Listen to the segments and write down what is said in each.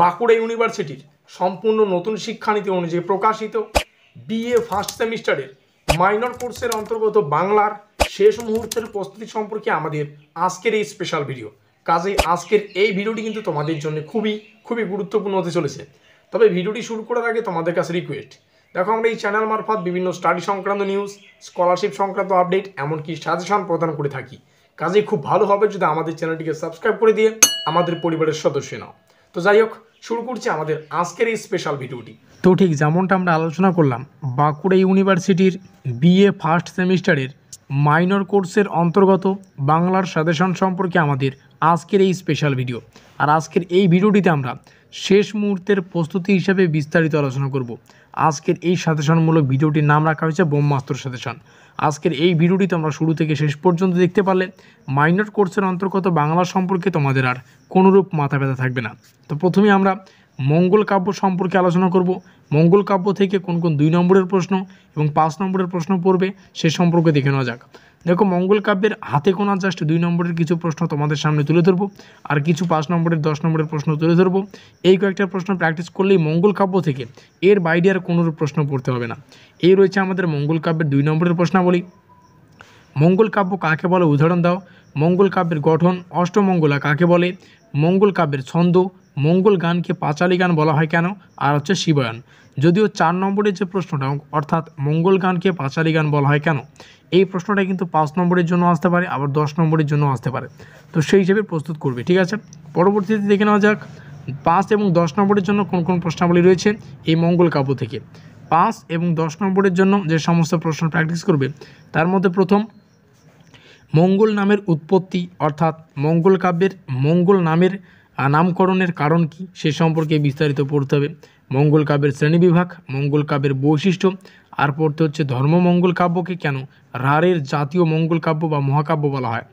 বাঁকুড়া ইউনিভার্সিটির সম্পূর্ণ নতুন শিক্ষানীতি অনুযায়ী প্রকাশিত বিএ ফার্স্ট সেমিস্টারের মাইনর কোর্সের অন্তর্গত বাংলার শেষ মুহূর্তের প্রস্তুতি সম্পর্কে আমাদের আজকের এই স্পেশাল ভিডিও। কাজেই আজকের এই ভিডিওটি কিন্তু তোমাদের জন্য খুবই গুরুত্বপূর্ণ হতে চলেছে। তবে ভিডিওটি শুরু করার আগে তোমাদের কাছে রিকোয়েস্ট, দেখো আমরা এই চ্যানেল মারফত বিভিন্ন স্টাডি সংক্রান্ত নিউজ, স্কলারশিপ সংক্রান্ত আপডেট, এমনকি সাজেশন প্রদান করে থাকি। কাজেই খুব ভালো হবে যদি আমাদের চ্যানেলটিকে সাবস্ক্রাইব করে দিয়ে আমাদের পরিবারের সদস্য নাও। তো যাই হোক, শুরু করছি আমাদের আজকের এই স্পেশাল ভিডিওটি। তো ঠিক যেমনটা আমরা আলোচনা করলাম, বাঁকুড়া ইউনিভার্সিটির বিএ ফার্স্ট সেমিস্টারের মাইনর কোর্সের অন্তর্গত বাংলার সাজেশন সম্পর্কে আমাদের আজকের এই স্পেশাল ভিডিও। আর আজকের এই ভিডিওটিতে আমরা শেষ মুহূর্তের প্রস্তুতি হিসেবে বিস্তারিত আলোচনা করব। আজকের এই সাজেশনমূলক ভিডিওটির নাম রাখা হয়েছে ব্রহ্মাস্ত্র সাজেশন। আজকের এই ভিডিওটি তোমরা শুরু থেকে শেষ পর্যন্ত দেখতে পারলে মাইনর কোর্সের অন্তর্গত বাংলা সম্পর্কে তোমাদের আর কোনোরূপ মাথা ব্যথা থাকবে না। তো প্রথমে আমরা মঙ্গল কাব্য সম্পর্কে আলোচনা করব। মঙ্গল কাব্য থেকে কোন কোন 2 নম্বরের প্রশ্ন এবং 5 নম্বরের প্রশ্ন পড়বে সে সম্পর্কে দেখে নেওয়া যাক। দেখো, মঙ্গল কাব্যের হাতে গোনা জাস্ট 2 নম্বরের কিছু প্রশ্ন তোমাদের সামনে তুলে ধরবো, আর কিছু 5 নম্বরের 10 নম্বরের প্রশ্ন তুলে ধরবো। এই কয়েকটা প্রশ্ন প্র্যাকটিস করলেই মঙ্গল কাব্য থেকে এর বাইরে আর কোনো প্রশ্ন পড়তে হবে না। এই রয়েছে আমাদের মঙ্গল কাব্যের 2 নম্বরের প্রশ্নাবলী। মঙ্গল কাব্য কাকে বলে উদাহরণ দাও। মঙ্গল কাব্যের গঠন। অষ্টমঙ্গলা কাকে বলে। মঙ্গল কাব্যের ছন্দ। মঙ্গল গানকে পাঁচালী গান বলা হয় কেন, আর হচ্ছে শিবায়ন। যদিও 4 নম্বরের যে প্রশ্নটা, অর্থাৎ মঙ্গল গানকে পাঁচালী গান বলা হয় কেন, এই প্রশ্নটা কিন্তু 5 নম্বরের জন্য আসতে পারে, আবার 10 নম্বরের জন্য আসতে পারে। তো সেই হিসেবে প্রস্তুত করবে, ঠিক আছে। পরবর্তীতে দেখে নেওয়া যাক 5 এবং 10 নম্বরের জন্য কোন কোন প্রশ্নাবলী রয়েছে এই মঙ্গল কাব্য থেকে। 5 এবং 10 নম্বরের জন্য যে সমস্ত প্রশ্ন প্র্যাকটিস করবে তার মধ্যে প্রথম, মঙ্গল নামের উৎপত্তি, অর্থাৎ মঙ্গল কাব্যের মঙ্গল নামের নামকরণের কারণ কি সে সম্পর্কে বিস্তারিত পড়তে হবে। মঙ্গল কাব্যের শ্রেণীবিভাগ, মঙ্গল কাব্যের বৈশিষ্ট্য, আর পড়তে হচ্ছে ধর্মমঙ্গল কাব্যকে কেন রাঢ়ের জাতীয় মঙ্গল কাব্য বা মহাকাব্য বলা হয়।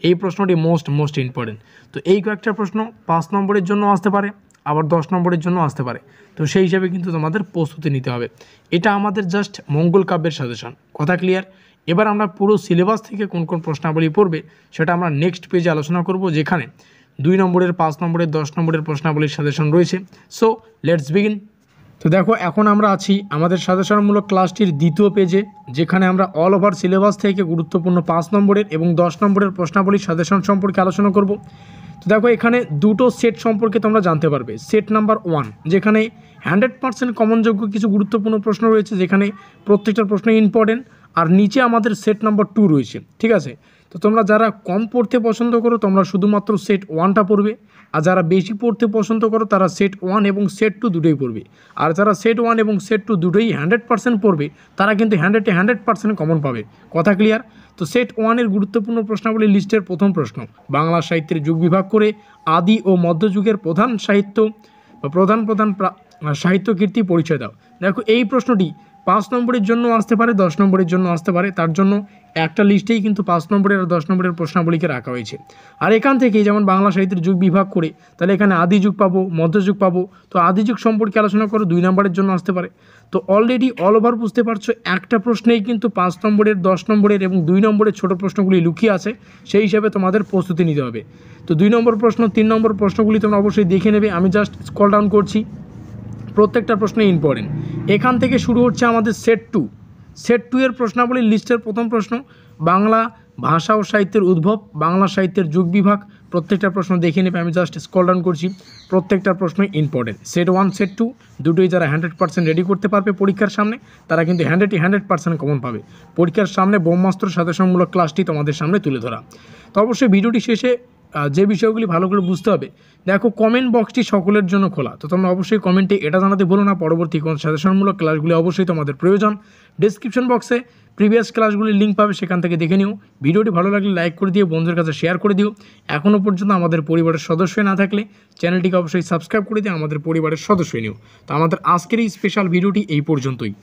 এই প্রশ্নটি মোস্ট ইম্পর্টেন্ট। তো এই কয়েকটা প্রশ্ন 5 নম্বরের জন্য আসতে পারে, আবার 10 নম্বরের জন্য আসতে পারে। তো সেই হিসাবে কিন্তু তোমাদের প্রস্তুতি নিতে হবে। এটা আমাদের জাস্ট মঙ্গল কাব্যের সাজেশন, কথা ক্লিয়ার। এবার আমরা পুরো সিলেবাস থেকে কোন কোন প্রশ্নাবলী পড়বে সেটা আমরা নেক্সট পেজে আলোচনা করব, যেখানে 2 নম্বরের, 5 নম্বরের, 10 নম্বরের প্রশ্নাবলীর সাজেশন রয়েছে। So let's begin. তো দেখো, এখন আমরা আছি আমাদের সাজেশনমূলক ক্লাসটির 2য় পেজে, যেখানে আমরা অল ওভার সিলেবাস থেকে গুরুত্বপূর্ণ 5 নম্বরের এবং 10 নম্বরের প্রশ্নাবলীর সাজেশন সম্পর্কে আলোচনা করব। তো দেখো, এখানে দুটো সেট সম্পর্কে তোমরা জানতে পারবে। সেট নাম্বার 1, যেখানে 100% কমনযোগ্য কিছু গুরুত্বপূর্ণ প্রশ্ন রয়েছে, যেখানে প্রত্যেকটা প্রশ্ন ইম্পর্টেন্ট। আর নিচে আমাদের সেট নাম্বার 2 রয়েছে, ঠিক আছে। তো তোমরা যারা কম পড়তে পছন্দ করো তোমরা শুধুমাত্র সেট 1টা পড়বে, আর যারা বেশি পড়তে পছন্দ করো তারা সেট 1 এবং সেট 2 দুটোই পড়বে। আর যারা সেট 1 এবং সেট 2 দুটোই 100% পড়বে তারা কিন্তু 100% কমন পাবে, কথা ক্লিয়ার। তো সেট 1-এর গুরুত্বপূর্ণ প্রশ্নাবলী লিস্টের প্রথম প্রশ্ন, বাংলা সাহিত্যের যুগ বিভাগ করে আদি ও মধ্যযুগের প্রধান সাহিত্য বা প্রধান সাহিত্য কীর্তি পরিচয় দাও। দেখো, এই প্রশ্নটি 5 নম্বরের জন্য আসতে পারে, 10 নম্বরের জন্য আসতে পারে। তার জন্য একটা লিস্টেই কিন্তু 5 নম্বরের আর 10 নম্বরের প্রশ্নাবলীকে রাখা হয়েছে। আর এখান থেকেই যেমন বাংলা সাহিত্যের যুগ বিভাগ করে, তাহলে এখানে আদি যুগ পাবো, মধ্যযুগ পাবো। তো আদি যুগ সম্পর্কে আলোচনা করো, 2 নম্বরের জন্য আসতে পারে। তো অলরেডি অল ওভার বুঝতে পারছো, একটা প্রশ্নেই কিন্তু 5 নম্বরের, 10 নম্বরের এবং 2 নম্বরের ছোট প্রশ্নগুলি লুকিয়ে আছে। সেই হিসাবে তোমাদের প্রস্তুতি নিতে হবে। তো 2 নম্বর প্রশ্ন, 3 নম্বর প্রশ্নগুলি তোমরা অবশ্যই দেখে নেবে। আমি জাস্ট স্ক্রল ডাউন করছি, প্রত্যেকটা প্রশ্ন ইম্পর্টেন্ট। এখান থেকে শুরু হচ্ছে আমাদের সেট 2। সেট 2 এর প্রশ্নাবলীর লিস্টের প্রথম প্রশ্ন, বাংলা ভাষা ও সাহিত্যের উদ্ভব, বাংলা সাহিত্যের যুগ বিভাগ। প্রত্যেকটা প্রশ্ন দেখে নেবে, আমি জাস্ট স্ক্রল ডাউন করছি। প্রত্যেকটা প্রশ্নই ইম্পর্টেন্ট। সেট 1, সেট 2 দুটোই যারা 100% রেডি করতে পারবে পরীক্ষার সামনে, তারা কিন্তু 100% কমন পাবে। পরীক্ষার সামনে ব্রহ্মাস্ত্র সাজেশনমূলক ক্লাসটি তোমাদের সামনে তুলে ধরা। তো অবশ্যই ভিডিওটি শেষে যে বিষয়গুলি ভালো করে বুঝতে হবে, দেখো কমেন্ট বক্সটি সকলের জন্য খোলা। তো তোমরা অবশ্যই কমেন্টে এটা জানাতে ভুলো না পরবর্তী কোন সাজেশনমূলক ক্লাসগুলি অবশ্যই তোমাদের প্রয়োজন। ডেসক্রিপশন বক্সে প্রিভিয়াস ক্লাসগুলির লিঙ্ক পাবে, সেখান থেকে দেখে নিও। ভিডিওটি ভালো লাগলে লাইক করে দিও, বন্ধুদের কাছে শেয়ার করে দিও। এখনও পর্যন্ত আমাদের পরিবারের সদস্য না থাকলে চ্যানেলটিকে অবশ্যই সাবস্ক্রাইব করে দিয়ে আমাদের পরিবারের সদস্য নিও। তো আমাদের আজকের এই স্পেশাল ভিডিওটি এই পর্যন্তই।